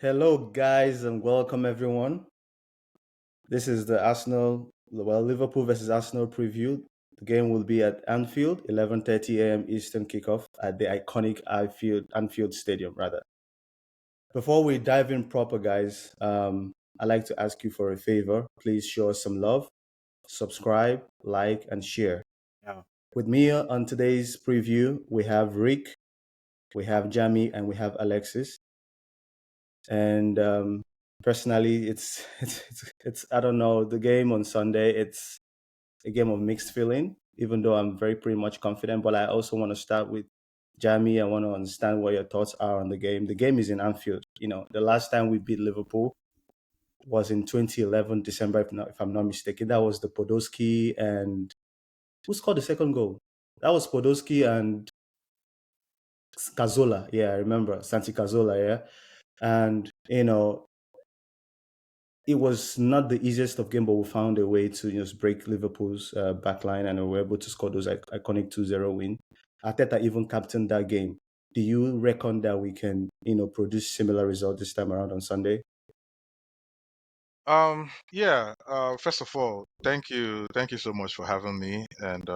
Hello, guys, and welcome everyone. This is the Liverpool versus Arsenal preview. The game will be at Anfield, 11:30 a.m. Eastern kickoff at the iconic Anfield Stadium, rather. Before we dive in proper, guys, I'd like to ask you for a favor. Please show us some love, subscribe, like, and share. Yeah. With me on today's preview, we have Rick, we have Jamie, and we have Alexis. And personally, it's I don't know, the game on Sunday. It's a game of mixed feeling. Even though I'm very pretty much confident, but I also want to start with Jamie. I want to understand what your thoughts are on the game. The game is in Anfield. The last time we beat Liverpool was in 2011 December, if I'm not mistaken. That was the Podolski and who scored the second goal? That was Podolski and Cazorla. Yeah, I remember Santi Cazorla. Yeah, and it was not the easiest of game, but we found a way to just break Liverpool's back line, and we were able to score those iconic 2-0 win. Arteta even captained that game. Do you reckon that we can, produce similar result this time around on Sunday? Yeah. First of all, thank you so much for having me. And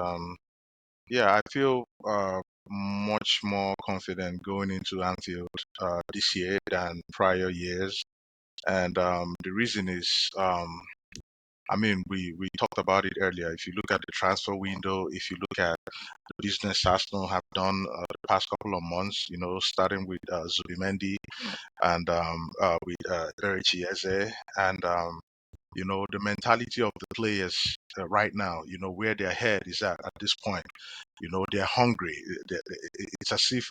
yeah, I feel much more confident going into Anfield this year than prior years. And the reason is, I mean, we talked about it earlier. If you look at the transfer window, if you look at the business Arsenal have done the past couple of months, starting with Zubimendi and with Erechi Eze, and the mentality of the players right now, where their head is at this point. They're hungry. It's as if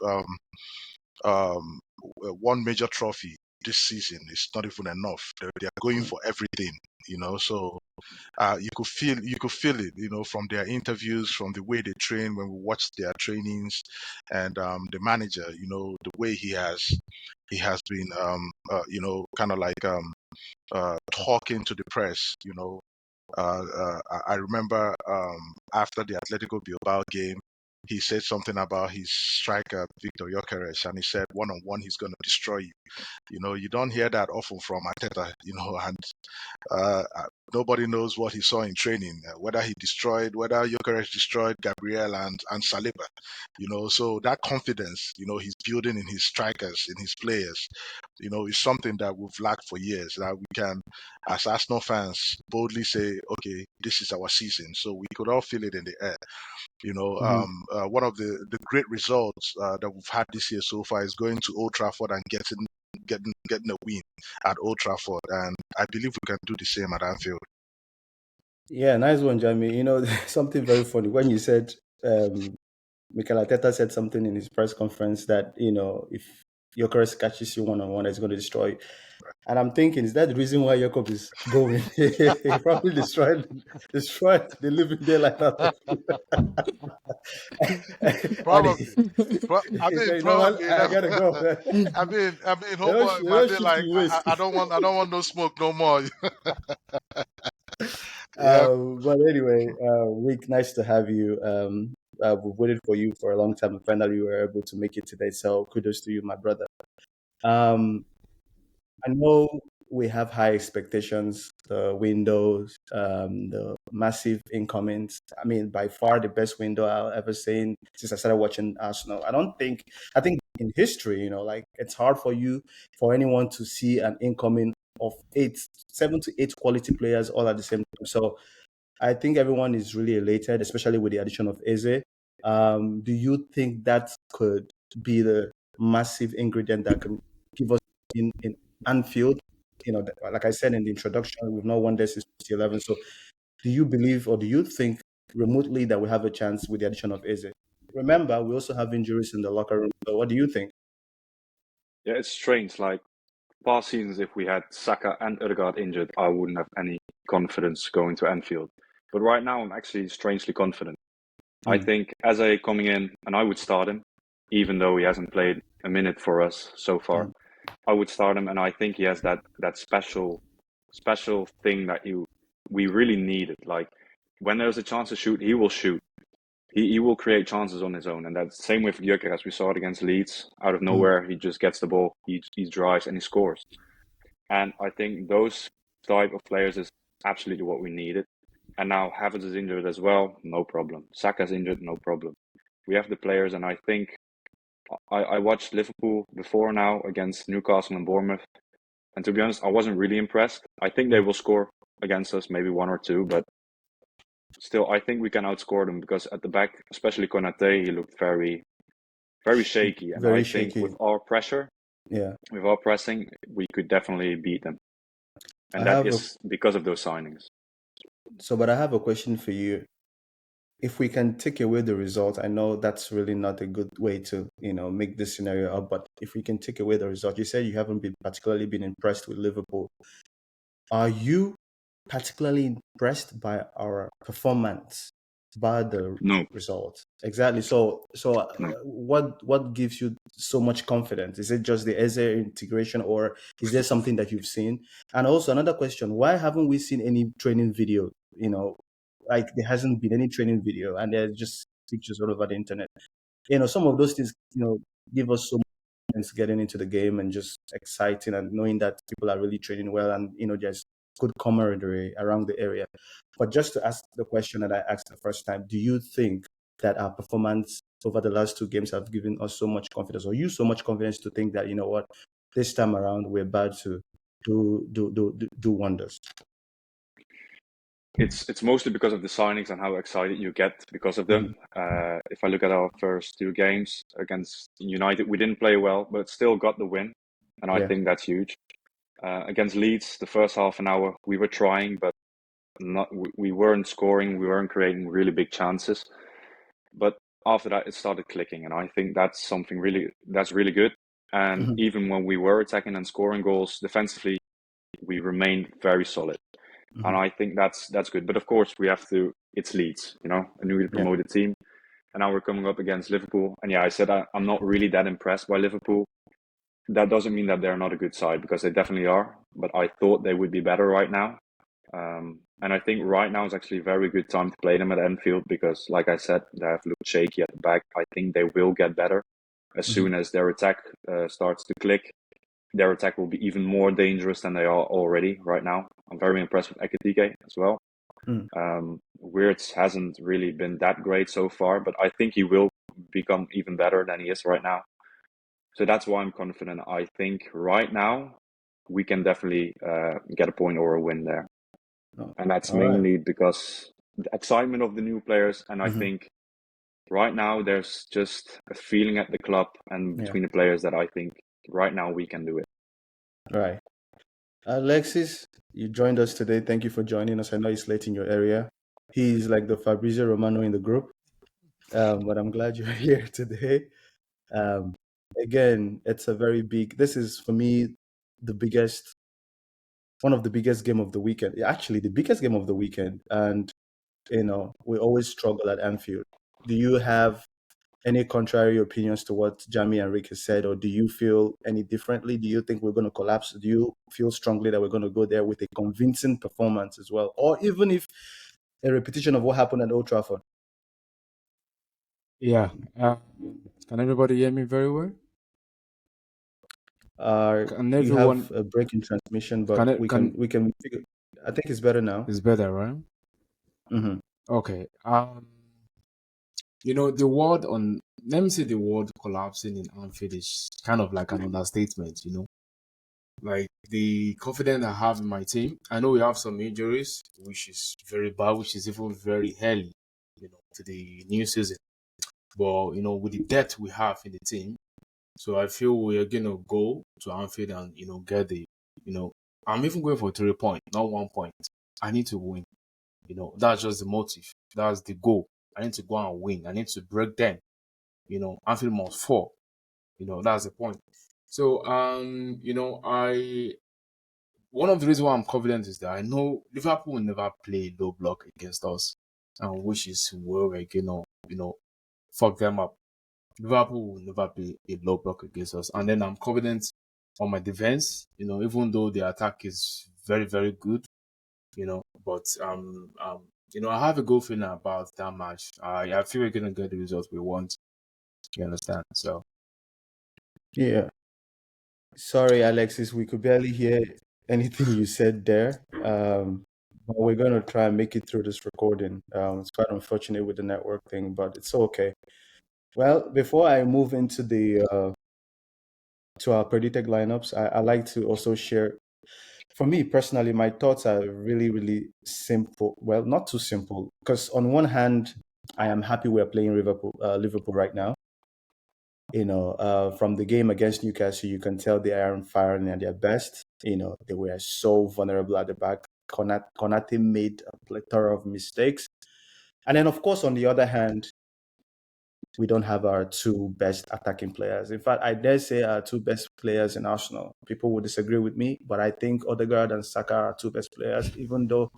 one major trophy this season is not even enough. They're going for everything. So you could feel it, from their interviews, from the way they train when we watch their trainings, and the manager, the way he has been, kind of like talking to the press. I remember after the Atletico Bilbao game, he said something about his striker Victor Gyökeres, and he said one on one he's going to destroy you. You don't hear that often from Arteta, and nobody knows what he saw in training, whether Gyökeres destroyed Gabriel and Saliba. So that confidence, he's building in his strikers, in his players, is something that we've lacked for years. That we can, as Arsenal fans, boldly say, okay, this is our season. So we could all feel it in the air. Mm-hmm. One of the great results that we've had this year so far is going to Old Trafford and getting a win at Old Trafford, and I believe we can do the same at Anfield. Yeah, nice one, Jamie. Something very funny when you said Mikel Arteta said something in his press conference that if Gyökeres catches you one on one, it's going to destroy you. And I'm thinking, is that the reason why Jacob is going? He probably destroyed the living daylight out of you. And Probably. I he mean, said, what? probably. I gotta go, man. Homeboy They might don't be shift like, you waste. I don't want no smoke no more. Yeah. But anyway, Rick, nice to have you. We've waited for you for a long time, and finally you were able to make it today. So kudos to you, my brother. Um, I know we have high expectations, the windows, the massive incomings. I mean, by far the best window I've ever seen since I started watching Arsenal. I think in history, like it's hard for anyone to see an incoming of 7 to 8 quality players all at the same time. So I think everyone is really elated, especially with the addition of Eze. Do you think that could be the massive ingredient that can give us in Anfield? Like I said in the introduction, we've not won this since 2011. So, do you believe or do you think remotely that we have a chance with the addition of Eze? Remember, we also have injuries in the locker room. So, what do you think? Yeah, it's strange. Like past seasons, if we had Saka and Ødegaard injured, I wouldn't have any confidence going to Anfield. But right now, I'm actually strangely confident. I think Eze coming in, and I would start him, even though he hasn't played a minute for us so far. I would start him, and I think he has that special thing that we really needed. Like when there's a chance to shoot, he will shoot. he will create chances on his own, and that's the same with Gyökeres. We saw it against Leeds. Out of nowhere, he just gets the ball, he drives, and he scores. And I think those type of players is absolutely what we needed. And now Havertz is injured as well, no problem. Saka's injured, no problem. We have the players, and I think I watched Liverpool before now against Newcastle and Bournemouth. And to be honest, I wasn't really impressed. I think they will score against us, maybe 1 or 2, but still, I think we can outscore them because at the back, especially Konate, he looked very, very shaky. And Very I think shaky. with our pressure, with our pressing, we could definitely beat them. And that is because of those signings. So, but I have a question for you. If we can take away the result, I know that's really not a good way to, make this scenario up, but if we can take away the result, you said you haven't been particularly been impressed with Liverpool. Are you particularly impressed by our performance, by the result? Exactly. So what gives you so much confidence? Is it just the Eze integration, or is there something that you've seen? And also another question, why haven't we seen any training video? Like there hasn't been any training video, and there's just pictures all over the internet. Some of those things, give us so much getting into the game and just exciting and knowing that people are really training well, and there's good camaraderie around the area. But just to ask the question that I asked the first time, do you think that our performance over the last 2 games have given us so much confidence, or you so much confidence to think that this time around we're about to do wonders? It's mostly because of the signings and how excited you get because of them. If I look at our first 2 games against United, we didn't play well, but still got the win, and I think that's huge. Against Leeds, the first half an hour we were trying, but we weren't scoring, we weren't creating really big chances. But after that, it started clicking, and I think that's something that's really good. And even when we were attacking and scoring goals defensively, we remained very solid. And I think that's good. But of course, it's Leeds, a newly promoted team. And now we're coming up against Liverpool. And I said I'm not really that impressed by Liverpool. That doesn't mean that they're not a good side, because they definitely are. But I thought they would be better right now. And I think right now is actually a very good time to play them at Anfield because, like I said, they have looked shaky at the back. I think they will get better as soon as their attack starts to click. Their attack will be even more dangerous than they are already right now. I'm very impressed with Ekitike as well. Wirtz hasn't really been that great so far, but I think he will become even better than he is right now. So that's why I'm confident. I think right now we can definitely get a point or a win there. And that's mainly because the excitement of the new players. And I think right now there's just a feeling at the club and between the players that I think right now we can do it. Right. Alexis, you joined us today. Thank you for joining us. I know it's late in your area. He's like the Fabrizio Romano in the group. But I'm glad you're here today. Again, it's a very big, this is for me one of the biggest game of the weekend. Actually, the biggest game of the weekend. And, we always struggle at Anfield. Do you have any contrary opinions to what Jamie and Rick has said, or do you feel any differently? Do you think we're going to collapse? Do you feel strongly that we're going to go there with a convincing performance as well? Or even if a repetition of what happened at Old Trafford? Yeah. Can everybody hear me very well? You have a break in transmission, but we can figure. I think it's better now. It's better, right? Okay. The word let me say the word collapsing in Anfield is kind of like an understatement, Like the confidence I have in my team. I know we have some injuries, which is very bad, which is even very early, to the new season. But, with the depth we have in the team, so I feel we are going to go to Anfield and, get I'm even going for 3 points, not 1 point. I need to win. That's just the motive. That's the goal. I need to go and win. I need to break them. Anfield must fall. That's the point. So, one of the reasons why I'm confident is that I know Liverpool will never play low block against us, which is where we're gonna, fuck them up. Liverpool will never play a low block against us, and then I'm confident on my defense. Even though the attack is very, very good, but I have a good feeling about that match. I feel we're gonna get the results we want. You understand? So Yeah. Sorry, Alexis, we could barely hear anything you said there. But we're going to try and make it through this recording. It's quite unfortunate with the network thing, but it's okay. Well, before I move into the to our predicted lineups, I like to also share. For me personally, my thoughts are really, really simple. Well, not too simple, because on one hand, I am happy we're playing Liverpool right now. From the game against Newcastle, you can tell they aren't firing at their best. They were so vulnerable at the back. Konate made a plethora of mistakes. And then, of course, on the other hand, we don't have our two best attacking players. In fact, I dare say our two best players in Arsenal. People will disagree with me, but I think Odegaard and Saka are two best players, even though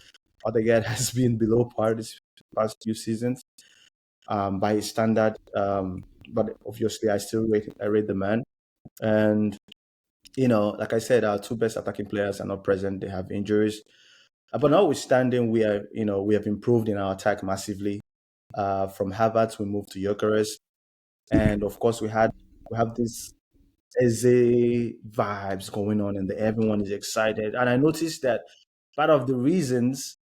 Odegaard has been below par this past few seasons by his standard. But obviously, I rate the man. And like I said, our two best attacking players are not present. They have injuries. But notwithstanding, we have improved in our attack massively. From Havertz, we moved to Gyökeres, and of course, we have this Eze vibes going on, and everyone is excited. And I noticed that part of the reasons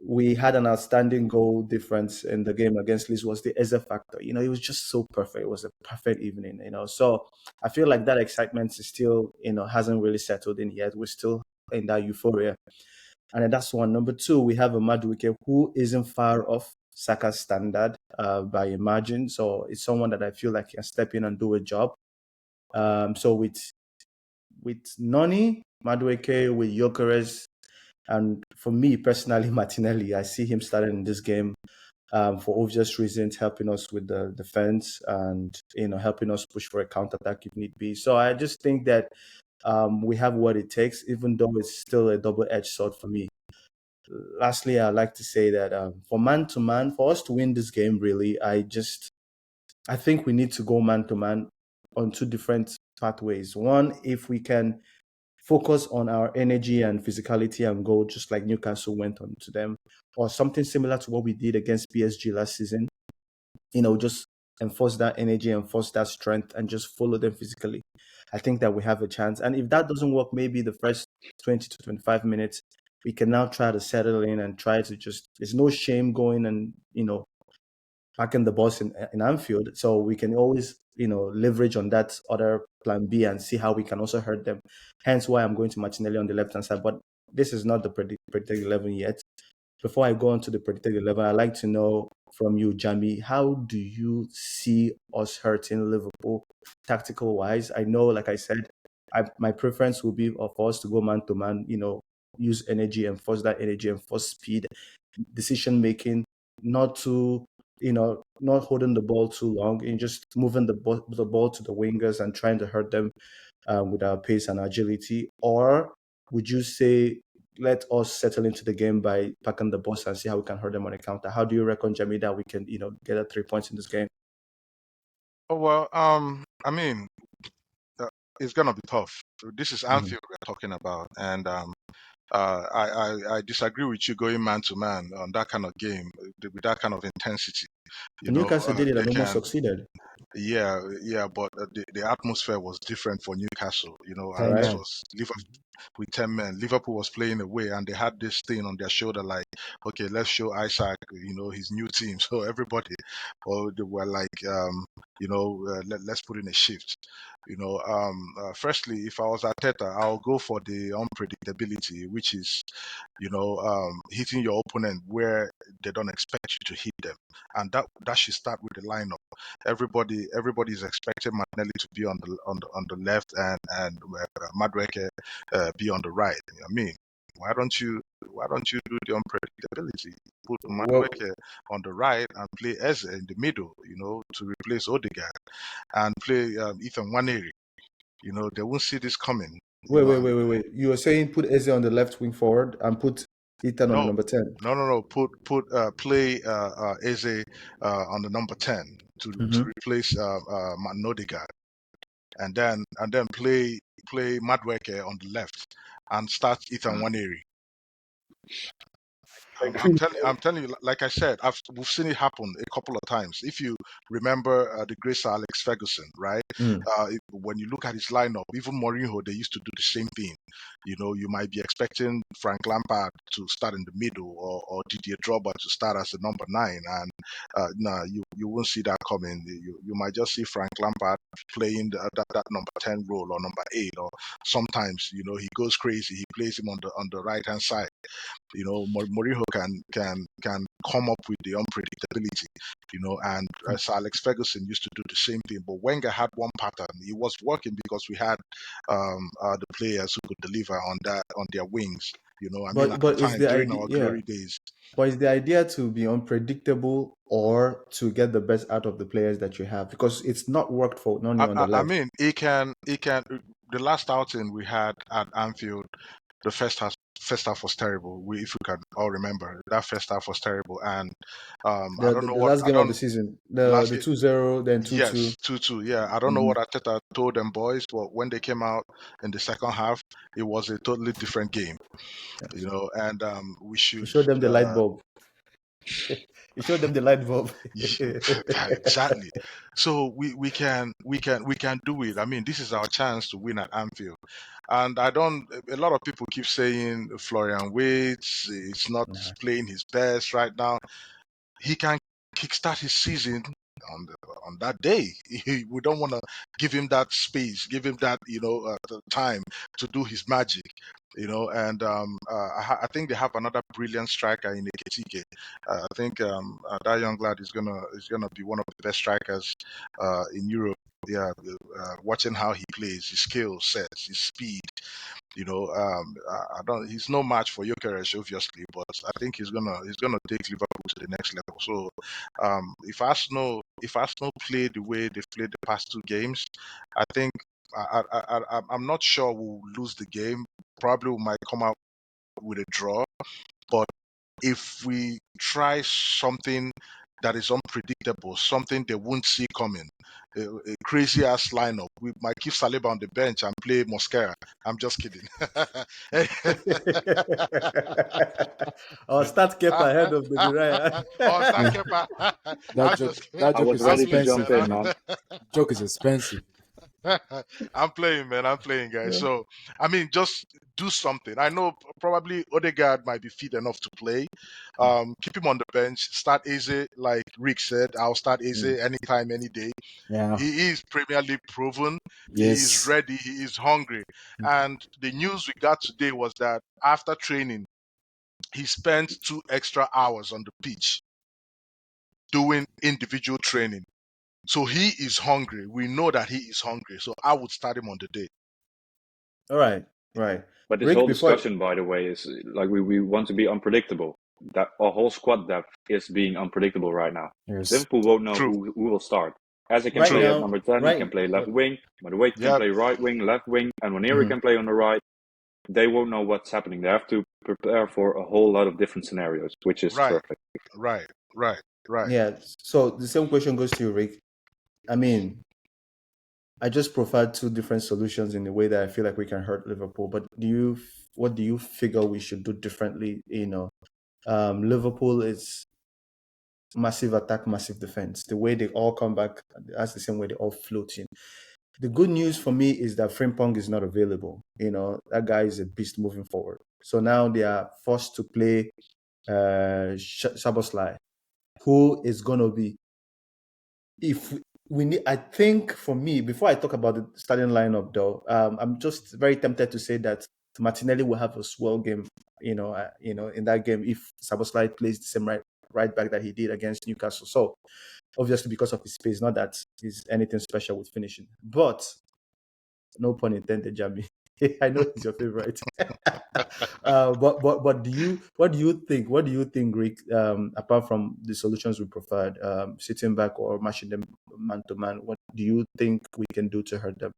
we had an outstanding goal difference in the game against Leeds was the Eze factor. It was just so perfect. It was a perfect evening. So I feel like that excitement is still, hasn't really settled in yet. We're still in that euphoria. And then that's one. Number two, we have a Madueke who isn't far off Saka's standard by a margin. So it's someone that I feel like can step in and do a job. So with Noni, Madueke, with Gyökeres, and for me personally, Martinelli, I see him starting in this game for obvious reasons, helping us with the defense and helping us push for a counter attack if need be. So I just think that we have what it takes, even though it's still a double-edged sword for me. Lastly, I'd like to say that for man-to-man, for us to win this game, really, I think we need to go man-to-man on two different pathways. One, if we can focus on our energy and physicality and go just like Newcastle went on to them, or something similar to what we did against PSG last season, just enforce that energy, enforce that strength, and just follow them physically. I think that we have a chance. And if that doesn't work, maybe the first 20 to 25 minutes, we can now try to settle in and try to there's no shame going and, packing the bus in Anfield. So we can always, leverage on that other plan B and see how we can also hurt them. Hence why I'm going to Martinelli on the left-hand side. But this is not the predicted 11 yet. Before I go on to the predicted 11, I'd like to know from you, Jamie, how do you see us hurting Liverpool tactical-wise? I know, like I said, my preference will be for us to go man-to-man, use energy, enforce that energy, enforce speed, decision-making, not to not holding the ball too long and just moving the ball to the wingers and trying to hurt them with our pace and agility? Or would you say let us settle into the game by packing the bus and see how we can hurt them on a counter? How do you reckon, Jamie, that we can get 3 points in this game? Oh well, I mean, it's gonna be tough. This is Anfield we're talking about, and I disagree with you going man to man on that kind of game with that kind of intensity. Newcastle did it They and almost can, succeeded. yeah, but the atmosphere was different for Newcastle, All and this right. was Liverpool with 10 men. Liverpool was playing away, and they had this thing on their shoulder, like, okay, let's show Isaac, his new team. So everybody, they were like, let's put in a shift. Firstly, if I was Arteta, I'll go for the unpredictability, which is, hitting your opponent where they don't expect you to hit them, and that should start with the lineup. Everybody is expecting Martinelli to be on the left and Madueke be on the right. I mean, why don't you do the unpredictability? Put Well, Madueke on the right and play Eze in the middle, to replace Odegaard, and play Ethan Nwaneri. They won't see this coming. wait. You were saying put Eze on the left wing forward and put Ethan on the No, number 10. no. Play Eze on the number 10 to replace Odegaard, and then play Madueke on the left and start Ethan Nwaneri. I'm telling you, like I said, we've seen it happen a couple of times. If you remember the great Sir Alex Ferguson, right? Mm. When you look at his lineup, even Mourinho, they used to do the same thing. You know, you might be expecting Frank Lampard to start in the middle, or Didier Drogba to start as the number 9, and no, you won't see that coming. You might just see Frank Lampard playing that number 10 role, or number 8, or sometimes, you know, he goes crazy. He plays him on the right hand side. You know, Mourinho can come up with the unpredictability, you know, and Sir Alex Ferguson used to do the same thing. But Wenger had one pattern. It was working because we had the players who could deliver on their wings. You know, I mean, at the But is time the during idea, our yeah? glory days. But is the idea to be unpredictable or to get the best out of the players that you have? Because it's not worked for Noni on the I left. mean, it can. The last outing we had at Anfield, the first half was terrible. If you can all remember, that first half was terrible, and I don't know The what last I game of the don't season, last the 2-0, then 2-2. yes 2-2. Yeah, I don't know what Arteta told them boys, but when they came out in the second half, it was a totally different game. Yes. You know, and we You should showed them the light bulb. You showed them the light bulb. exactly. So we can do it. I mean, this is our chance to win at Anfield. And I don't. A lot of people keep saying Florian Wirtz is not Nah. playing his best right now. He can kickstart his season on that day. We don't want to give him that space, give him that the time to do his magic. You know, and I think they have another brilliant striker in Ekitike. I think that young lad is gonna be one of the best strikers in Europe. Yeah, watching how he plays, his skill sets, his speed. You know, I don't. He's no match for Gyökeres, obviously, but I think he's gonna take Liverpool to the next level. So, if Arsenal play the way they've played the past 2 games, I think I'm not sure we'll lose the game. Probably we might come out with a draw, but if we try something that is unpredictable, something they won't see coming, a crazy ass lineup, we might keep Saliba on the bench and play Mosquera. I'm just kidding. Or start Kepa ahead of the Duraya. Oh, start Kepa. That I'm joke, just kidding. that I joke was is I'm ready to playing, jump expensive, in, man. man. Joke is expensive. I'm playing, man. I'm playing, guys. Yeah. So, I mean, just do something. I know probably Odegaard might be fit enough to play. Keep him on the bench. Start Eze, like Rick said. I'll start Eze anytime, any day. Yeah. He is Premier League proven. He is Yes. ready. He is hungry. And the news we got today was that after training, he spent 2 extra hours on the pitch doing individual training. So he is hungry. We know that he is hungry. So I would start him on the day. All right. Right. But this Rick, whole before. discussion, by the way, is like we want to be unpredictable. That our whole squad depth is being unpredictable right now. Yes. Liverpool won't know True. who will start. As he can Right True. play at now, number 10, he can play left wing. Madueke can Yeah. play right wing, left wing, and Waneri can play on the right. They won't know what's happening. They have to prepare for a whole lot of different scenarios, which is Right. perfect. Right. yeah. So the same question goes to you, Rick. I mean, I just profiled 2 different solutions in the way that I feel like we can hurt Liverpool. But what do you figure we should do differently? Liverpool is massive attack, massive defense. The way they all come back, that's the same way they all float in. The good news for me is that Frimpong is not available. That guy is a beast moving forward. So now they are forced to play Szoboszlai, who is going to be, if we need, I think for me, before I talk about the starting lineup though, I'm just very tempted to say that Martinelli will have a swell game, in that game if Szoboszlai plays the same right back that he did against Newcastle. So obviously because of his space, not that he's anything special with finishing, but no pun intended, Jamie. I know he's your favorite. But what do you think? What do you think, Rick? Apart from the solutions we provide, sitting back or matching them man to man, what do you think we can do to hurt them?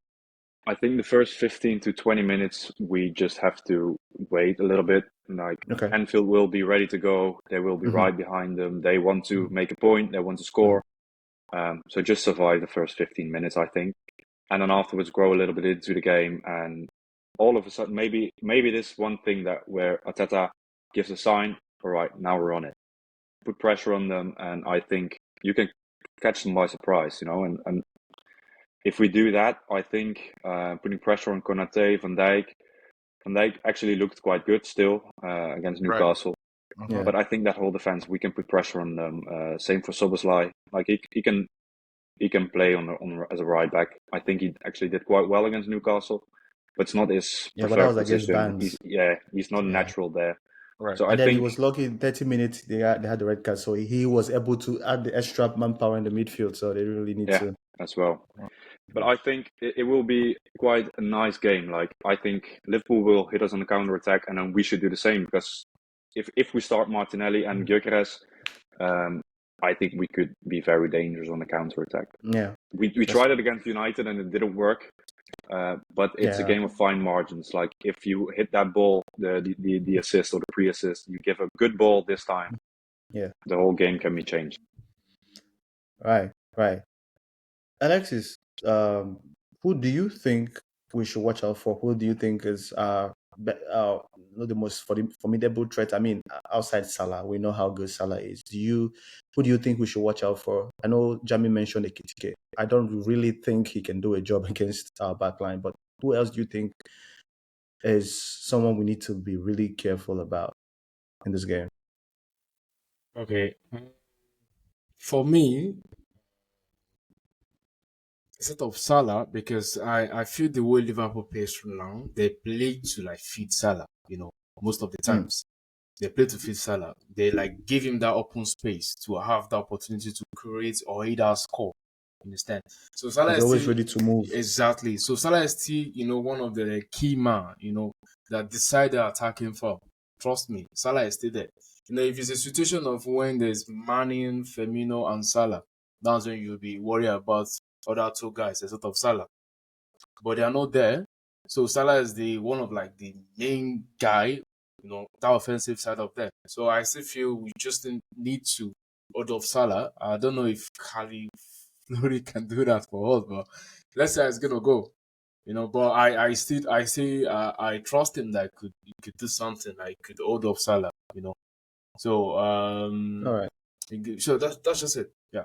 I think the first 15 to 20 minutes, we just have to wait a little bit. Like Okay. Anfield will be ready to go. They will be right behind them. They want to make a point. They want to score. So just survive the first 15 minutes, I think. And then afterwards grow a little bit into the game. And all of a sudden, maybe this one thing that where Arteta gives a sign, all right, now we're on it. Put pressure on them, and I think you can catch them by surprise, and if we do that, I think putting pressure on Konate, Van Dijk actually looked quite good still against Right. Newcastle. Yeah. But I think that whole defense, we can put pressure on them. Same for Soboslai. Like he can play on as a right back. I think he actually did quite well against Newcastle, but it's not his Yeah, but that preferred was against position. Barnes. He's not Yeah. natural there. Right. So I And then he think was lucky in 30 minutes they had the red card, so he was able to add the extra manpower in the midfield. So they really need to. as well. But I think it will be quite a nice game. Like I think Liverpool will hit us on the counter attack, and then we should do the same. Because if we start Martinelli and Gyökeres, I think we could be very dangerous on the counter attack. Yeah, We tried it against United and it didn't work. But it's a game of fine margins. Like if you hit that ball, the assist or the pre-assist, you give a good ball this time. Yeah, the whole game can be changed. right. Alexis, who do you think we should watch out for? Who do you think is not the most formidable threat? I mean, outside Salah, we know how good Salah is. Who do you think we should watch out for? I know Jamie mentioned Ekitike. I don't really think he can do a job against our backline, but who else do you think is someone we need to be really careful about in this game? Okay. For me, instead of Salah, because I feel the way Liverpool plays from now, they play to feed Salah, most of the times. They play to feed Salah. They give him that open space to have the opportunity to create or either score. Understand? So Salah is always still ready to move. Exactly. So Salah is still, one of the key man, that decide the attacking form. Trust me, Salah is still there. If it's a situation of when there's Manning, Firmino, and Salah, that's when you'll be worried about other two guys instead of Salah. But they are not there. So Salah is one of the main guy, that offensive side of them. So I still feel we just need to out of Salah. I don't know if Kali Fleury can do that for us, but let's say it's gonna go. But I trust him that he could do something. Could hold up Salah. So all right. So that's just it. Yeah.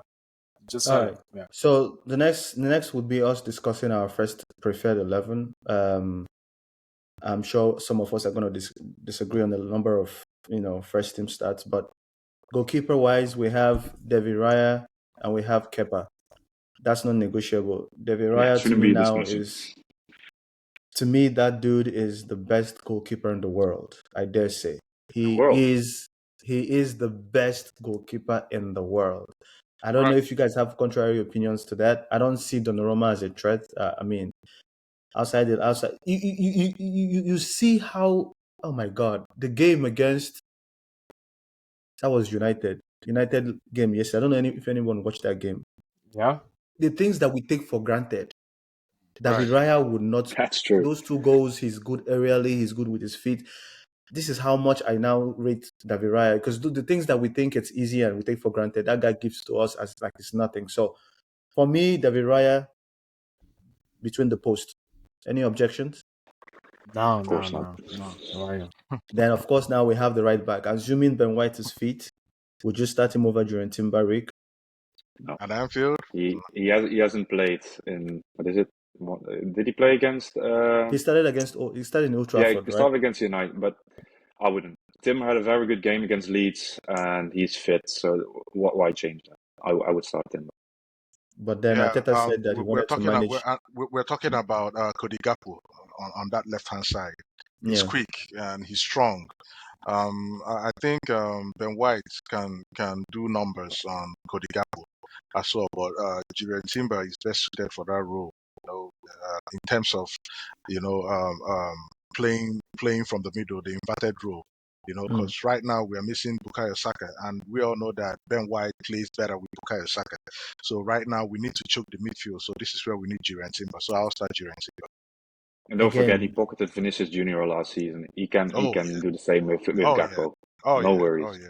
Just all right. Yeah. So the next would be us discussing our first preferred 11. I'm sure some of us are going to disagree on the number of first team stats, but goalkeeper wise, we have David Raya and we have Kepa. That's not negotiable. David Raya to me now to me that dude is the best goalkeeper in the world. I dare say he is the best goalkeeper in the world. I don't know if you guys have contrary opinions to that. I don't see Donnarumma as a threat. I mean, outside, you see how, oh my God, the game against, that was United game yesterday. I don't know if anyone watched that game. Yeah. The things that we take for granted, David Raya would not. That's true. Those 2 goals, he's good aerially, he's good with his feet. This is how much I now rate David Raya, because the things that we think it's easy and we take for granted, that guy gives to us as it's nothing. So for me, David Raya, between the posts. Any objections? No. Then of course now we have the right back. Assuming Ben White is fit, would you start him over during Timber-Rick? No. At Anfield? He hasn't played in, what is it? Did he play against? He started in Old Trafford, yeah, he started against United, but I wouldn't. Tim had a very good game against Leeds, and he's fit. So why change that? I would start him. But then Arteta said that he wanted to manage. We're talking about Cody Gakpo on that left-hand side. He's quick and he's strong. I think Ben White can do numbers on Cody Gakpo as well, but Jurriel Timber is best suited for that role. In terms of playing from the middle, the inverted role. Because right now we are missing Bukayo Saka, and we all know that Ben White plays better with Bukayo Saka. So right now we need to choke the midfield. So this is where we need Jurriel Timber. So I'll start Jurriel Timber. And don't forget, he pocketed Vinicius Junior last season. He can do the same with Gakpo. No worries.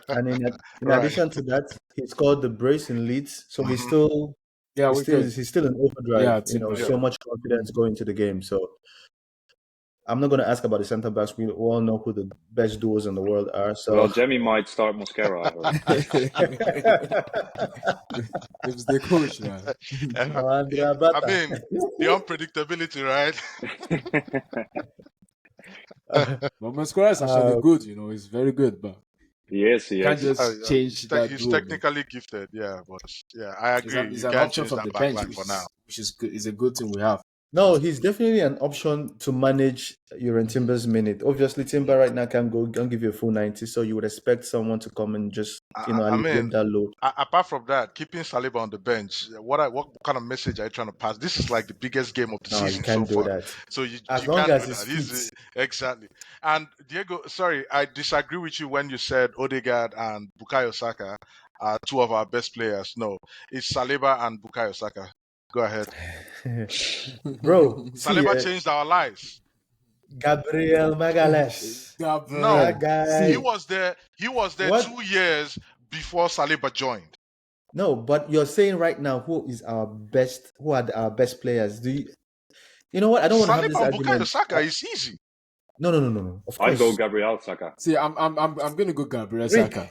And in addition to that, he scored the brace in Leeds, so he's still he's still in overdrive. So much confidence going to the game. So I'm not going to ask about the centre backs. We all know who the best duos in the world are. So Well, Jemmy might start Mosquera. It's the coach, man. I mean, the unpredictability, right? But Mosquera is actually good, he's very good, but Yes, he can't is. just change that He's duo, man. technically gifted, yeah, but I agree. He's You an can't option change from that the back bench, line for now. which is good. It's a good thing we have. no, he's definitely an option to manage your Timber's minute. Obviously, Timber right now can't give you a full 90, so you would expect someone to come and just alleviate that load. Apart from that, keeping Saliba on the bench, what kind of message are you trying to pass? This is like the biggest game of the No, you season can't so do far. that. So you As you long can't as do it's that. This fit. is- exactly. And Diego, sorry, I disagree with you when you said Odegaard and Bukayo Saka are two of our best players. No, it's Saliba and Bukayo Saka. Go ahead. Bro, see, Saliba changed our lives. Gabriel Magalhaes. No, That guy. he was there. He was there What? 2 years before Saliba joined. No, but you're saying right now who are our best players? You know what? I don't want to have this Saliba and Bukayo argument. Saka is easy. No. Of course. I'd go Gabriel Saka. See, I'm gonna go Gabriel Rick. Saka.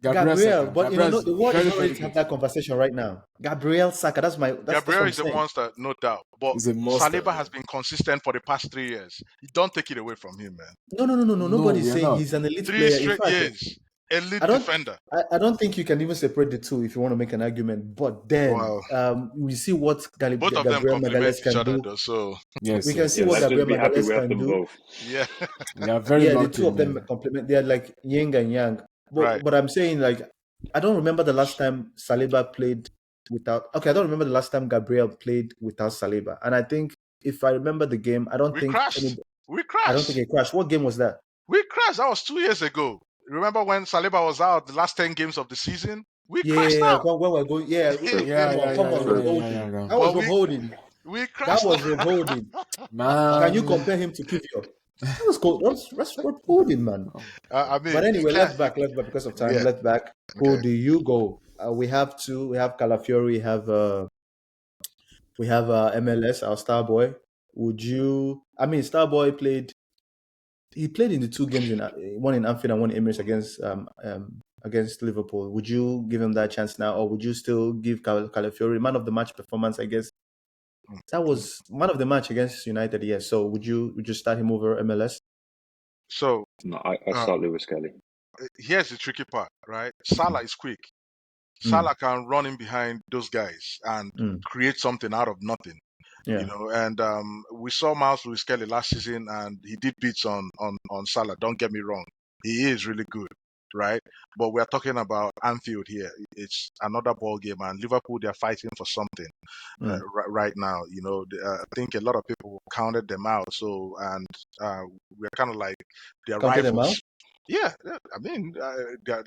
Gabriel, but Gabriel's the world very, is not ready very to have good. that conversation right now. Gabriel Saka, that's what Gabriel I'm is the saying. monster, no doubt. But He's a monster, Saliba man. has been consistent for the past 3 years. You don't take it away from him, man. No. Nobody's we are saying not. he's an elite 3 player. In straight fact, years, elite I don't- defender. I don't think you can even separate the two if you want to make an argument. But then we see what Both of them Gabriel complement Magalhaes each can other, do. though. So Yes, We can see Yeah, what let's just Gabriel be happy Magalhaes we have can them do. both. yeah, we are very The lucky. two of them man. complement. They're like yin and yang. Right. But I'm saying, like, I don't remember the last time Saliba played without. Okay, I don't remember the last time Gabriel played without Saliba. And I think if I remember the game, I don't we think crashed. I don't think it crashed. What game was that? We crashed. That was 2 years ago. Remember when Saliba was out the last 10 games of the season? We crashed Yeah, out. when we're going. Yeah, come on, Rob Holding. yeah. That was But Rob Holding. We That crashed was out. Rob Holding. Man. Can you compare him to Kivior? That was cool. That's Rob Holding, man. I mean, But anyway, you left can't- back because of time. Yeah. Left back. Who Okay. do you go? We have two. We have Calafiori. We have MLS, our star boy. Would you? I mean, star boy played. He played in the two games one in Anfield and one in Emirates against Liverpool. Would you give him that chance now, or would you still give Calafiori man of the match performance? I guess that was man of the match against United. Yes. So would you start him over MLS? So No, I start Lewis Kelly. here's the tricky part, right? Salah is quick. Salah can run in behind those guys and create something out of nothing. Yeah. You know, and we saw Miles Lewis Kelly last season, and he did beats on Salah. Don't get me wrong, he is really good, right? But we're talking about Anfield here. It's another ball game, and Liverpool, they're fighting for something right now. You know, I think a lot of people counted them out. So, and we're kind of like their Counted them rivals. out? Yeah, I mean,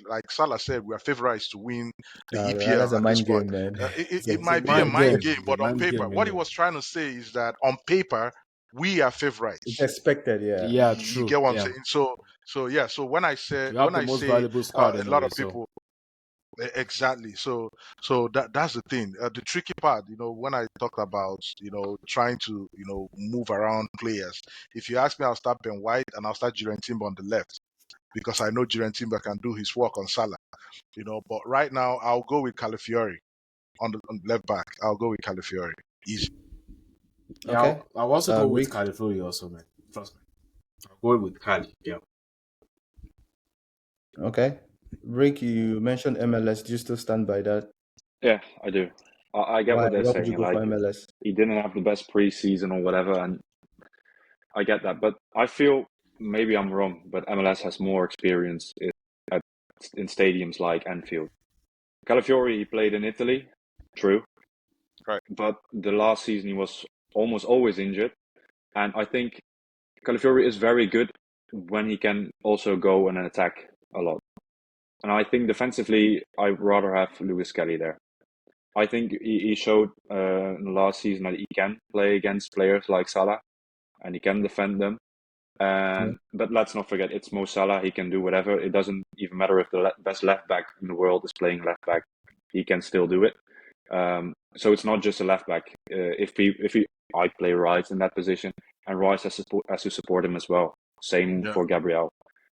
like Salah said, we are favorites to win the EPL That's a at this mind point. game, man. It might be a mind game, but on paper, what he was trying to say is that on paper, we are favorites. It's expected, yeah. Yeah, true. You get what I'm saying? So yeah. So when I say You have the most valuable squad a lot of people. Exactly. So that's the thing. The tricky part, you know, when I talk about, you know, trying to, you know, move around players. If you ask me, I'll start Ben White and I'll start Jurgen Timber on the left, because I know Jurgen Timber can do his work on Salah. You know, but right now I'll go with Calafiori on the left back. I'll go with Calafiori. Easy. Yeah, Okay. I'll also go with Rick? California also, man. Trust me. I'll go with Cali, yeah. Okay. Rick, you mentioned MLS. Do you still stand by that? Yeah, I do. I get what they're Why would you saying. go Like, for MLS? he didn't have the best preseason or whatever, and I get that. But I feel maybe I'm wrong, but MLS has more experience in stadiums like Anfield. Calafiori, he played in Italy, true. Right. But the last season he was almost always injured, and I think Calafiori is very good when he can also go and attack a lot. And I think defensively, I'd rather have Lewis Kelly there. I think he showed in the last season that he can play against players like Salah, and he can defend them. But let's not forget, it's Mo Salah. He can do whatever. It doesn't even matter if the best left back in the world is playing left back. He can still do it. So it's not just a left back. If I play right in that position, and Rice has to support him as well. Same Yeah. for Gabriel.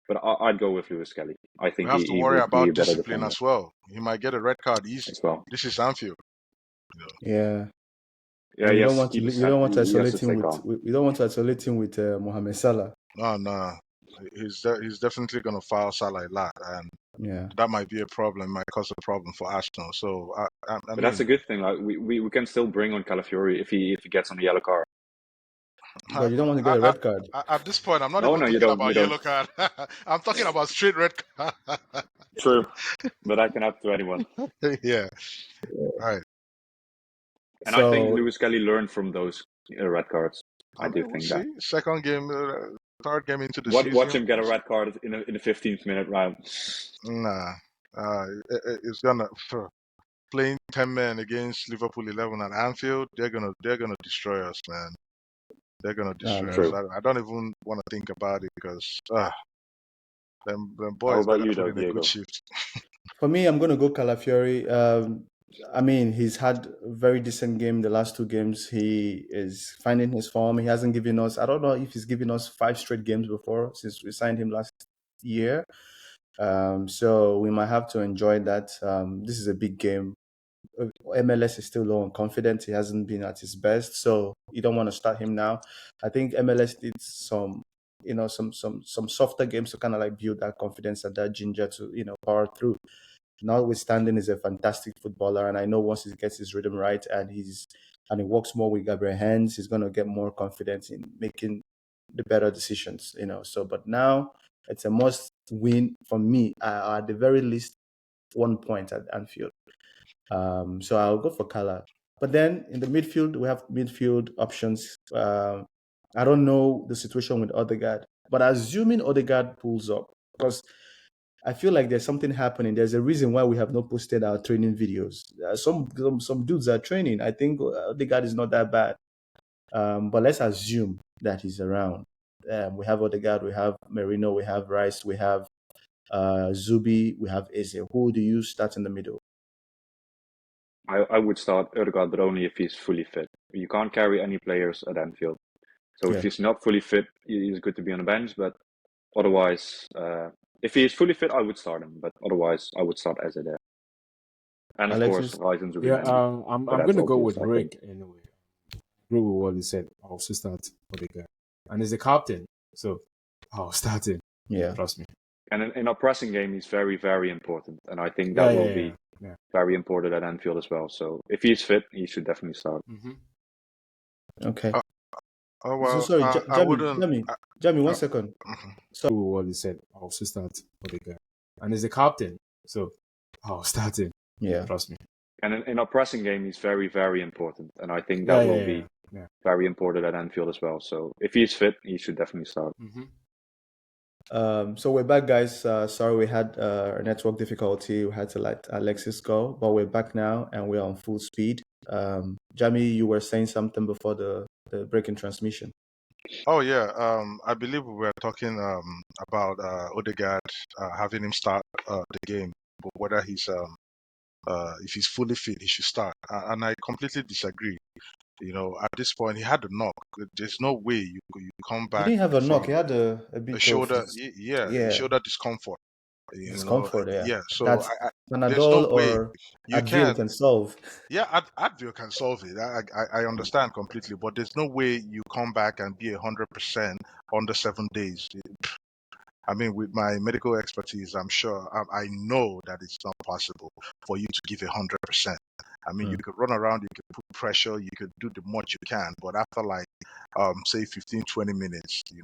But I'd go with Lewis Kelly. I We think have to he worry would be a about better discipline defender as well. He might get a red card easy. as well. This is Anfield. Yeah. Yeah, And you don't yes, want to he has to isolate him take with on. we don't want to isolate him with Mohamed Salah. No. He's definitely going to foul Salah a lot, and Yeah. that might be a problem. Might cause a problem for Arsenal. So I But that's a mean, good thing. Like we can still bring on Calafiori if he gets on the yellow card. But you don't want to get a red card. at this point, I'm not No, even you talking don't. You about don't. yellow card. I'm talking about straight red card. True, but that can happen to anyone. Yeah. Right. And I think So Lewis Kelly learned from those red cards. I do mean, we'll think that. see. Second game, third game into the Watch season. him get a red card in the 15th minute round. Nah. It's gonna playing 10 men against Liverpool 11 at Anfield. They're gonna destroy us, man. They're gonna destroy us. True. I don't even want to think about it because them How boys about better you, put though, in a good Diego? shift. for me, I'm going to go Calafiori. I mean, he's had a very decent game the last two games. He is finding his form. He hasn't given us, I don't know if he's given us 5 straight games before since we signed him last year. So we might have to enjoy that. This is a big game. MLS is still low on confidence. He hasn't been at his best, so you don't want to start him now. I think MLS did some, some softer games to kind of like build that confidence and that ginger to, power through. Notwithstanding, he's a fantastic footballer, and I know once he gets his rhythm right and he works more with Gabriel Hands, he's gonna get more confidence in making the better decisions. So, but now it's a must win for me. At the very least, 1 point at Anfield. So I'll go for Kala. But then in the midfield, we have midfield options. I don't know the situation with Odegaard, but assuming Odegaard pulls up, because I feel like there's something happening. There's a reason why we have not posted our training videos. Some dudes are training. I think Odegaard is not that bad. But let's assume that he's around. We have Odegaard, we have Merino, we have Rice, we have Zubi, we have Eze. Who do you start in the middle? I would start Ødegaard, but only if he's fully fit. You can't carry any players at Anfield. So if he's not fully fit, he's good to be on the bench. But otherwise, if he is fully fit, I would start him. But otherwise, I would start Eze there. And of Alexis? course, Ryzen would be Yeah, handy. I'm But that's going to go obvious, with I think. Rick anyway. Agree with what he said. I'll also start Odegaard. And he's the captain, so I'll start him. Yeah. Trust me. And in our pressing game, he's very, very important. And I think that will be very important at Anfield as well. So if he's fit, he should definitely start. Mm-hmm. Okay. Oh well, So sorry, I wouldn't. Jamie, 1 second. So what he said, I'll also start Odegaard. And he's the captain, so I'll start him. Yeah. Trust me. And in our pressing game, he's very, very important. And I think that will be very important at Anfield as well. So if he's fit, he should definitely start. Mm-hmm. So we're back, guys. Sorry, we had a network difficulty. We had to let Alexis go, but we're back now and we're on full speed. Jamie, you were saying something before the break in transmission. Oh yeah, I believe we were talking about Odegaard having him start the game, but whether he's if he's fully fit, he should start. And I completely disagree. At this point, he had a knock. There's no way you come back. He didn't have a knock. He had a bit shoulder, of shoulder discomfort. Discomfort, yeah. So that's there's Panadol no way or you Advil can solve. Yeah, Advil can solve it. I understand completely, but there's no way you come back and be 100% under 7 days. I mean, with my medical expertise, I'm sure I know that it's not possible for you to give 100%. I mean, you could run around, you could put pressure, you could do the much you can, but after like, say 15, 20 minutes, you're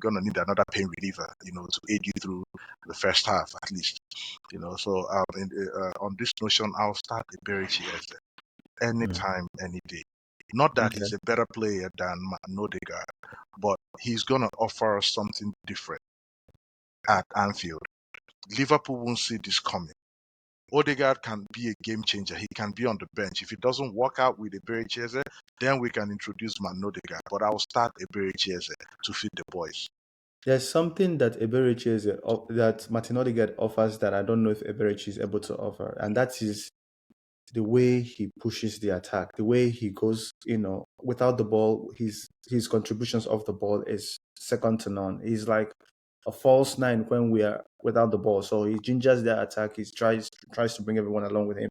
going to need another pain reliever, to aid you through the first half at least, So on this notion, I'll start Iberici Eze anytime, any day. Not that he's a better player than Odegaard, but he's going to offer us something different at Anfield. Liverpool won't see this coming. Odegaard can be a game changer. He can be on the bench. If it doesn't work out with Iberici Eze, then we can introduce Odegaard. But I'll start Iberici Eze to feed the boys. There's something that Iberici Eze, that Martin Odegaard offers that I don't know if Iberici is able to offer, and that is the way he pushes the attack, the way he goes, without the ball, his contributions off the ball is second to none. He's like a false nine when we are without the ball. So he gingers their attack. He tries to bring everyone along with him.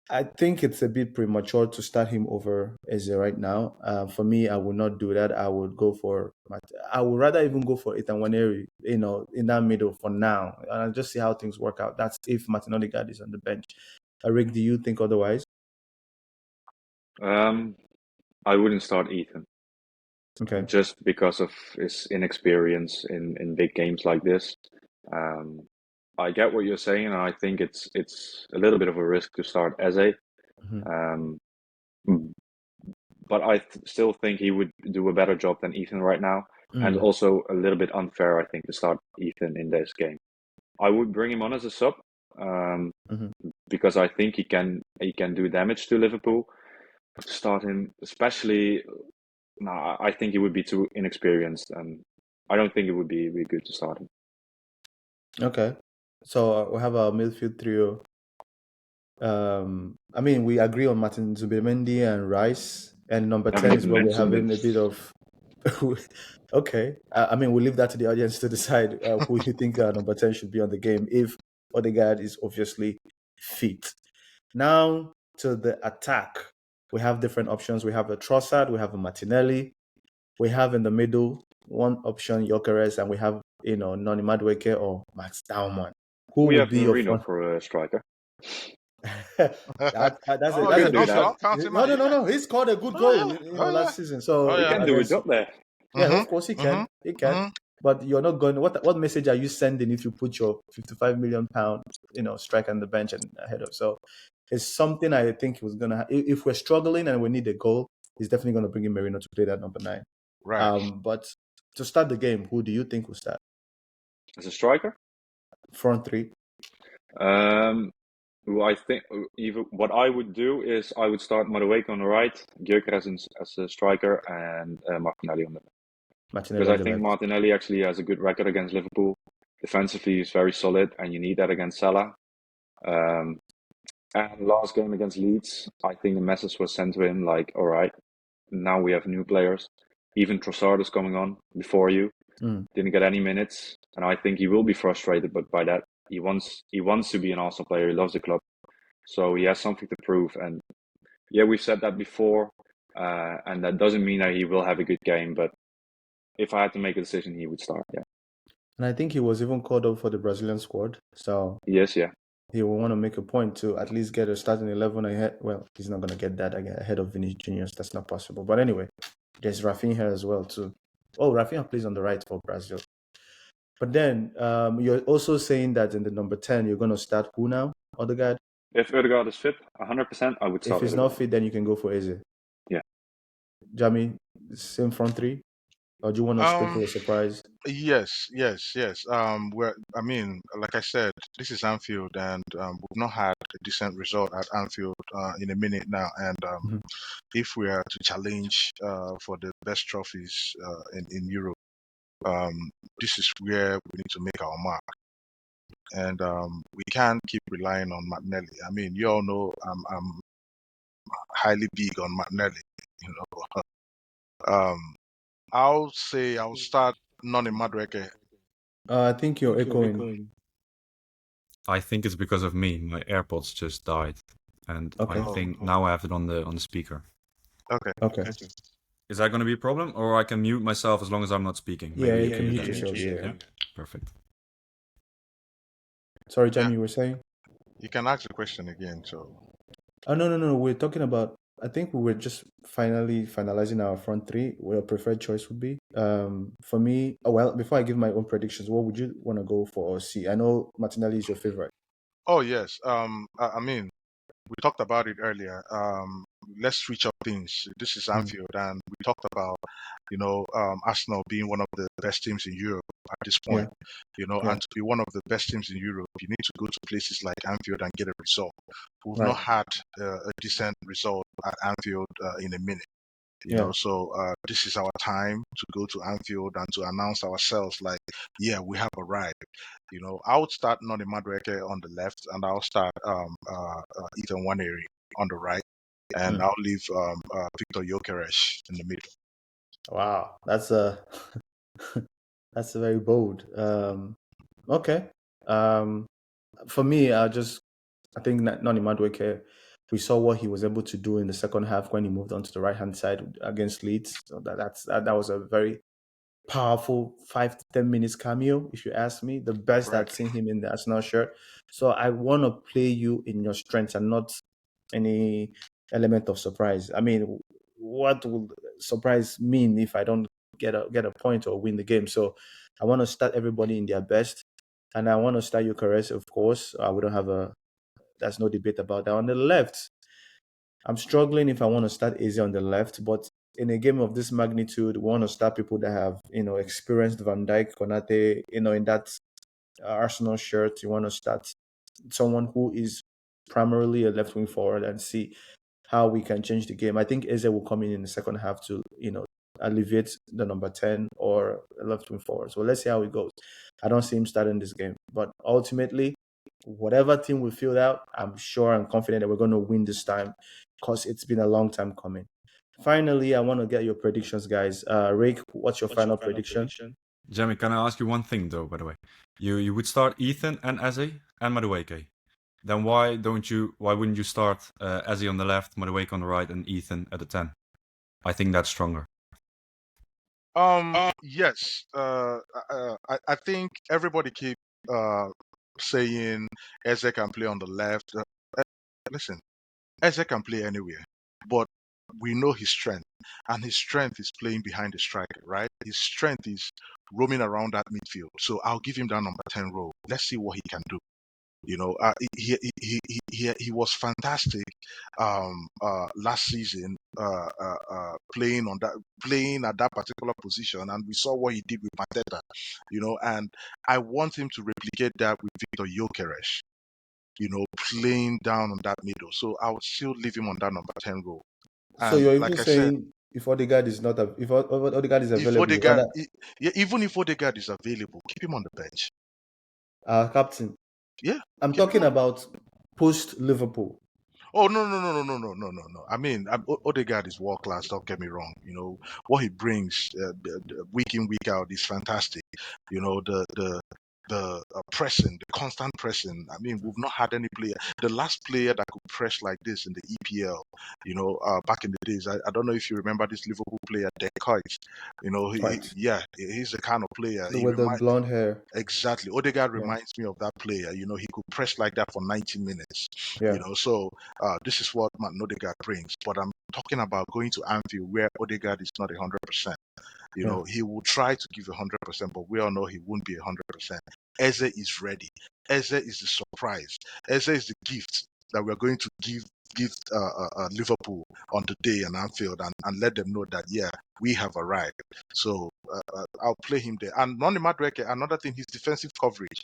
I think it's a bit premature to start him over Eze right now. For me, I would not do that. I would go for. I would rather even go for Ethan Waneri, in that middle for now, and I'll just see how things work out. That's if Martin Odegaard is on the bench. Rick, do you think otherwise? I wouldn't start Ethan. Okay. Just because of his inexperience in big games like this. I get what you're saying, and I think it's a little bit of a risk to start Eze. But I still think he would do a better job than Ethan right now, and also a little bit unfair, I think, to start Ethan in this game. I would bring him on as a sub, because I think he can do damage to Liverpool. But to start him, especially, I think he would be too inexperienced, and I don't think it would be good to start him. Okay, so we have our midfield trio. I mean, we agree on Martin Zubimendi and Rice, and number 10 is where we're having a bit of. Okay, I mean, we'll leave that to the audience to decide who you think number 10 should be on the game if Odegaard is obviously fit. Now to the attack, we have different options. We have a Trossard, we have a Martinelli, we have in the middle one option Gyökeres, and we have Noni Madueke or Max Daumann. Who we would have be Marino your front for a striker. that's that. No. He scored a good goal, last season. So he can do a job there. Yeah, of course he can. He can. But you're not going. What message are you sending if you put your £55 million striker on the bench and ahead of? So it's something I think he was gonna. If we're struggling and we need a goal, he's definitely gonna bring in Merino to play that number 9. Right. But to start the game, who do you think will start as a striker? Front 3. Well, I think what I would do is I would start Madueke on the right, Gyökeres as a striker, and Martinelli on the left. Because I think Martinelli actually has a good record against Liverpool. Defensively, he's very solid, and you need that against Salah. And last game against Leeds, I think the message was sent to him like, all right, now we have new players. Even Trossard is coming on before you. Didn't get any minutes, and I think he will be frustrated by that. He wants to be an Arsenal player. He loves the club, so he has something to prove. And yeah, we've said that before, and that doesn't mean that he will have a good game. But if I had to make a decision, he would start. Yeah. And I think he was even called up for the Brazilian squad. So yes, yeah, he will want to make a point to at least get a starting 11 ahead. Well, he's not going to get that ahead of Vinicius Junior. That's not possible. But anyway, there's Rafinha as well too. Oh, Rafinha plays on the right for Brazil. But then you're also saying that in the number 10, you're going to start who now? Odegaard? If Odegaard is fit, 100%, I would start. If he's not fit, then you can go for Eze. Yeah. Jamie, same front 3? Or do you want to stay for a surprise? Yes. I mean, like I said, this is Anfield, and we've not had a decent result at Anfield in a minute now. And if we are to challenge for the best trophies in Europe, this is where we need to make our mark. And we can't keep relying on Martinelli. I mean, you all know I'm highly big on Martinelli. I'll say I'll start Noni Madueke. I think you're echoing. I think it's because of me. My AirPods just died, and I think now I have it on the speaker. Okay. Is that going to be a problem, or I can mute myself as long as I'm not speaking? Yeah, you can mute yourself. Yeah. Perfect. Sorry, Jamie, you were saying? You can ask the question again. So. Oh no. We're talking about. I think we were just finalizing our front 3. Where your preferred choice would be. For me, before I give my own predictions, what would you want to go for or see? I know Martinelli is your favorite. Oh yes. I mean, we talked about it earlier. Let's switch up things. This is Anfield, and we talked about, Arsenal being one of the best teams in Europe at this point. And to be one of the best teams in Europe, you need to go to places like Anfield and get a result. We've not had a decent result at Anfield in a minute. So this is our time to go to Anfield and to announce ourselves like, yeah, we have arrived. I would start Noni Madueke on the left, and I'll start Ethan Waneri on the right. and I'll leave Victor Gyökeres in the middle. Wow, that's that's very bold. Okay. For me, I think Nani Madueke, we saw what he was able to do in the second half when he moved onto the right hand side against Leeds. So that was a very powerful 5 to 10 minutes cameo, if you ask me. The best Right. I've seen him in the Arsenal shirt. So I want to play you in your strengths and not any element of surprise. I mean, what will surprise mean if I don't get a point or win the game? So I want to start everybody in their best, and I want to start Eucharist, of course. We don't have there's no debate about that. On the left, I'm struggling if I want to start Eze on the left, but in a game of this magnitude, we want to start people that have, experienced Van Dijk, Konate, in that Arsenal shirt. You want to start someone who is primarily a left wing forward and see how we can change the game. I think Eze will come in the second half to, alleviate the number 10 or left wing forward. So let's see how it goes. I don't see him starting this game, but ultimately, whatever team we fill out, I'm sure and confident that we're going to win this time because it's been a long time coming. Finally, I want to get your predictions, guys. Rick, what's your final prediction? Jamie, can I ask you one thing though? By the way, you would start Ethan and Eze and Madueke. Then why wouldn't you start Eze on the left, Madueke on the right, and Ethan at the 10? I think that's stronger. Yes. I think everybody keep saying Eze can play on the left. Listen, Eze can play anywhere, but we know his strength, and his strength is playing behind the striker, right? His strength is roaming around that midfield. So I'll give him that number 10 role. Let's see what he can do. He was fantastic last season playing at that particular position, and we saw what he did with Mateta. And I want him to replicate that with Victor Gyökeres. Playing down on that middle. So I would still leave him on that number 10 role. So you're even saying if Odegaard is not if Odegaard is available, even if Odegaard is available, keep him on the bench. Captain. Yeah, I'm talking about post Liverpool. Oh no. I mean, Odegaard is world class. Don't get me wrong. What he brings week in week out is fantastic. The pressing, the constant pressing. I mean, we've not had any player. The last player that could press like this in the EPL, back in the days. I don't know if you remember this Liverpool player, Decoy. He's the kind of player. With the blonde hair. Exactly. Odegaard reminds me of that player. He could press like that for 90 minutes. Yeah. So this is what Odegaard brings. But I'm talking about going to Anfield where Odegaard is not 100%. He will try to give 100%, but we all know he won't be 100%. Eze is ready. Eze is the surprise. Eze is the gift that we're going to give Liverpool on the day in Anfield and let them know that, yeah, we have arrived. So I'll play him there. And Noni Madueke, another thing, his defensive coverage.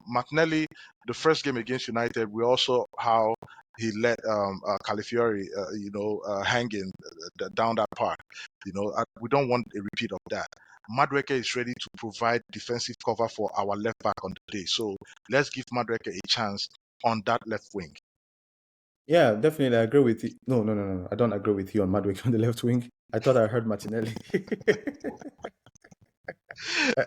Martinelli, the first game against United, we also how he let Calafiori, hanging down that part. We don't want a repeat of that. Madueke is ready to provide defensive cover for our left back on the day. So let's give Madueke a chance on that left wing. Yeah, definitely. I agree with you. No. I don't agree with you on Madueke on the left wing. I thought I heard Martinelli. I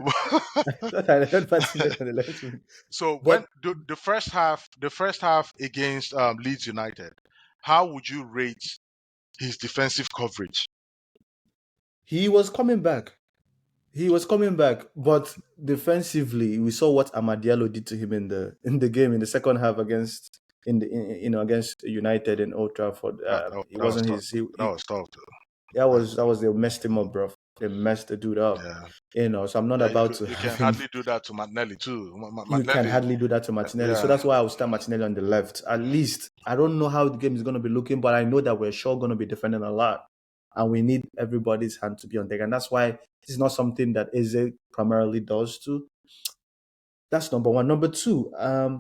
thought I heard Martinelli on the left wing. So when the first half against Leeds United, how would you rate his defensive coverage? He was coming back. But defensively, we saw what Amad Diallo did to him in the game in the second half against United in Old Trafford. It wasn't his. That was tough. That was they messed him up, bro. They messed the dude up. Yeah. So I'm not about to. You can hardly do that to Martinelli too. You can hardly do that to Martinelli. So that's why I will start Martinelli on the left. At least I don't know how the game is going to be looking, but I know that we're sure going to be defending a lot. And we need everybody's hand to be on deck. And that's why this is not something that Eze primarily does too. That's number one. Number two,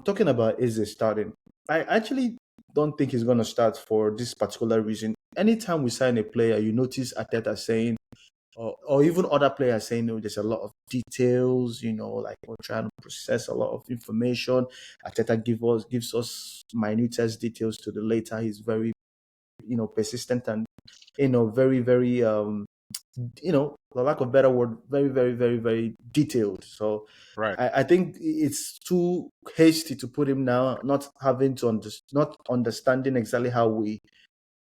talking about Eze starting, I actually don't think he's going to start for this particular reason. Anytime we sign a player, you notice Arteta saying, or even other players saying, there's a lot of details, like we're trying to process a lot of information. Arteta gives us minutest details to the later. He's very persistent and, very, very, for lack of better word, very, very, very, very detailed. So Right. I think it's too hasty to put him now, not having to not understanding exactly how we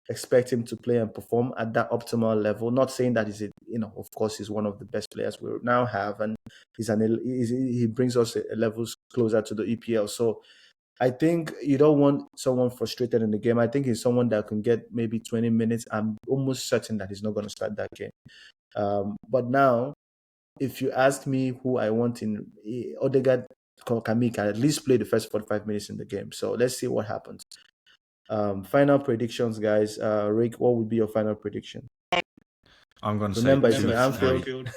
expect him to play and perform at that optimal level. Not saying that of course, he's one of the best players we now have, and he brings us a levels closer to the EPL. So I think you don't want someone frustrated in the game. I think he's someone that can get maybe 20 minutes. I'm almost certain that he's not going to start that game. But now, if you ask me who I want in Odegaard, Kamika, at least play the first 45 minutes in the game. So let's see what happens. Final predictions, guys. Rick, what would be your final prediction? I'm going to Remember, say it's in Anfield.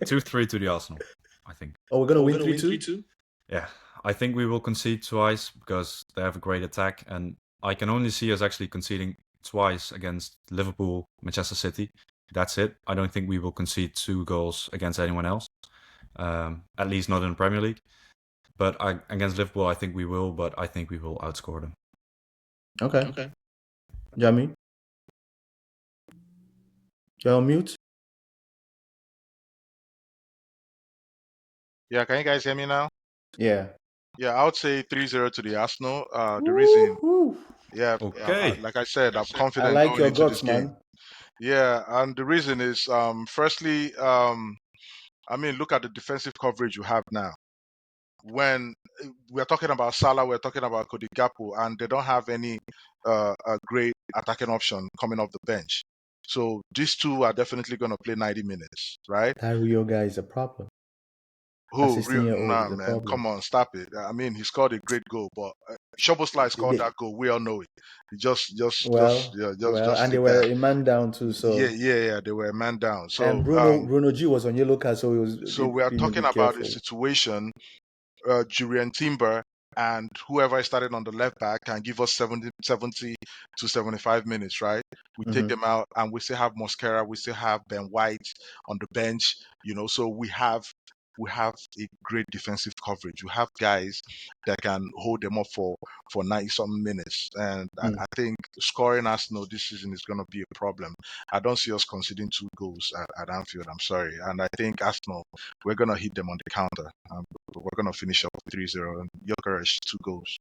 2-3 to the Arsenal, I think. Oh, we're going to win 3-2? Yeah, I think we will concede twice because they have a great attack, and I can only see us actually conceding twice against Liverpool, Manchester City. That's it. I don't think we will concede 2 goals against anyone else, at least not in the Premier League. But against Liverpool, I think we will, but I think we will outscore them. Okay. Jamie? You're on mute? Yeah, can you guys hear me now? Yeah. Yeah, I would say 3-0 to the Arsenal. The reason, Okay. like I said, I'm I confident like going your into guts, this game. man. Yeah, and the reason is, firstly, look at the defensive coverage you have now. When we're talking about Salah, we're talking about Cody Gakpo, and they don't have any a great attacking option coming off the bench. So these two are definitely going to play 90 minutes, right? That Rio guy is a problem. Who? 16-year-old Nah, is a man, problem. come on, stop it. He scored a great goal, but Szoboszlai scored that goal. We all know it. Just and they take were that. a man down too. So Yeah, they were a man down. So and Bruno G was on yellow card, so he was we are being a talking bit about a careful. situation. Julian Timber and whoever is started on the left back can give us 70 to 75 minutes, right? We take them out and we still have Mosquera, we still have Ben White on the bench, so we have a great defensive coverage. We have guys that can hold them up for 90-something minutes. And I think scoring Arsenal this season is going to be a problem. I don't see us conceding 2 goals at Anfield. I'm sorry. And I think Arsenal, we're going to hit them on the counter. We're going to finish up 3-0 and Gyökeres 2 goals.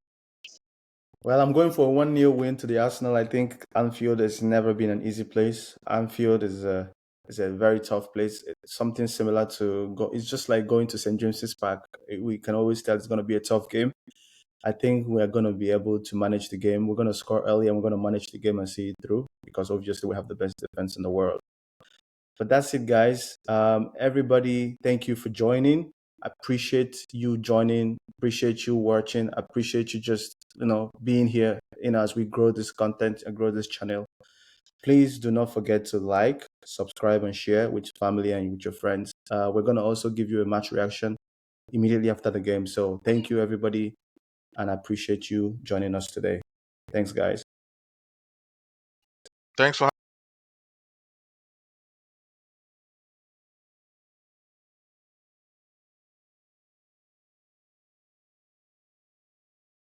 Well, I'm going for a 1-0 win to the Arsenal. I think Anfield has never been an easy place. Anfield is a very tough place. It's something similar to it's just like going to St. James's Park. We can always tell it's going to be a tough game. I think we're going to be able to manage the game. We're going to score early and we're going to manage the game and see it through because obviously we have the best defense in the world. But that's it, guys. Everybody, thank you for joining. I appreciate you joining. Appreciate you watching. Appreciate you just, being here, as we grow this content and grow this channel. Please do not forget to like, subscribe, and share with family and with your friends. We're going to also give you a match reaction immediately after the game. So thank you, everybody. And I appreciate you joining us today. Thanks, guys. Thanks for